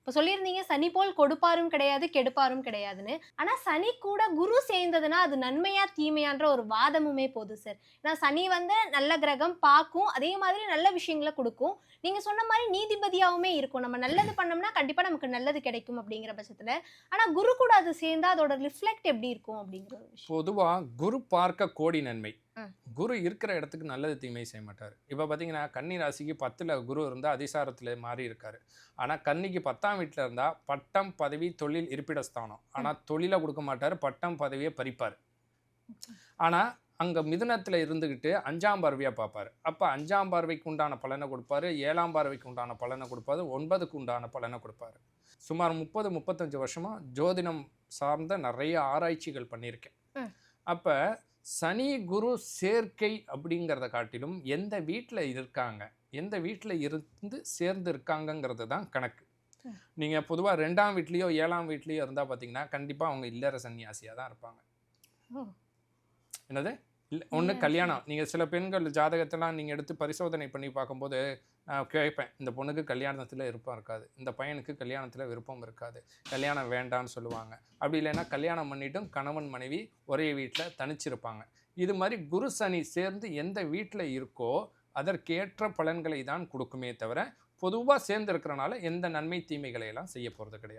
இப்ப சொல்லியிருந்தீங்க சனி போல் கொடுப்பாரும் கிடையாது, கெடுப்பாரும் கிடையாதுன்னு. ஆனா சனி கூட குரு சேர்ந்ததுன்னா, அது நன்மையா, தீமையான்ற ஒரு வாதமுமே போது சார். ஏன்னா சனி வந்து நல்ல கிரகம் பாக்கும். அதே மாதிரி நல்ல விஷயங்கள குடுக்கும். நீங்க சொன்ன மாரி நீதிபதியாவுமே இருக்கும். நம்ம நல்லது பண்ணோம்னா, கண்டிப்பா நமக்கு நல்லது கிடைக்கும் அப்படிங்கிற பட்சத்துல. ஆனா குரு கூட அது சேர்ந்தா அதோட ரிஃப்ளெக்ட் எப்படி இருக்கும் அப்படிங்கிற ஒரு விஷயம். பொதுவா குரு பார்க்க கோடி நன்மை. ம். குரு இருக்கிற இடத்துக்கு நல்லது, தீமை செய்ய மாட்டாரு. இப்ப பார்த்தீங்கன்னா, கன்னி ராசிக்கு 10ல குரு இருந்தா அதிசாரத்தில மாறி இருக்காரு. ஆனா, கன்னிக்கு 10ஆம் வீட்ல இருந்தா பட்டம், பதவி, தொழில், இருப்பிட ஸ்தானம். ஆனா, ம். தொழில குடுக்க மாட்டாரு. பட்டம், பதவிய பறிப்பாரு. ஆனா, அங்க மிதுனத்தில இருந்துகிட்டு 5ஆம் பார்வையா பார்ப்பாரு. அப்ப 5ஆம் பார்வைக்கு உண்டான பலன குடுப்பாரு. 7ஆம் பார்வைக்கு உண்டான பலன குடுப்பாரு. 9க்கு உண்டான பலன குடுப்பாரு. சுமார் 30, 35 வருஷமா ஜோதிடம் சார்ந்த நெறைய ஆராய்ச்சிகள் பண்ணியிருக்கேன். ம். அப்ப சனி, குரு சேர்க்கை அப்படிங்கிறத காட்டிலும் எந்த வீட்ல இருக்காங்க, எந்த வீட்ல இருந்து சேர்ந்து இருக்காங்கங்கிறது தான் கணக்கு. ம். நீங்க பொதுவா 2ஆம் வீட்லயோ, 7ஆம் வீட்லயோ இருந்தா பார்த்தீங்கன்னா, கண்டிப்பா அவங்க இல்லற சன்னியாசியா தான் இருப்பாங்க. ஓ! என்னது? இல்ல ஒண்ணு இல்ல சரி. கல்யாணம். நீங்க சில பெண்கள் ஜாதகத்தெல்லாம் நீங்க எடுத்து பரிசோதனை பண்ணி பார்க்கும்போது, நான் கேட்பேன். இந்த பொண்ணுக்கு கல்யாணத்தில விருப்பம் இருக்காது. இந்த பையனுக்கு கல்யாணத்தில விருப்பம் இருக்காது. கல்யாணம் வேண்டான்னு சொல்லுவாங்க. அப்படி இல்லைன்னா கல்யாணம் பண்ணிட்டும் கணவன், மனைவி ஒரே வீட்ல தனிச்சிருப்பாங்க. இது மாரி குரு, சனி சேர்ந்து எந்த வீட்ல இருக்கோ, அதற்கேற்ற பலன்களை தான் குடுக்குமே தவிர, பொதுவா சேர்ந்து இருக்கிறனால எந்த நன்மை, தீமைகளை எல்லாம் செய்ய போறது கிடையாது.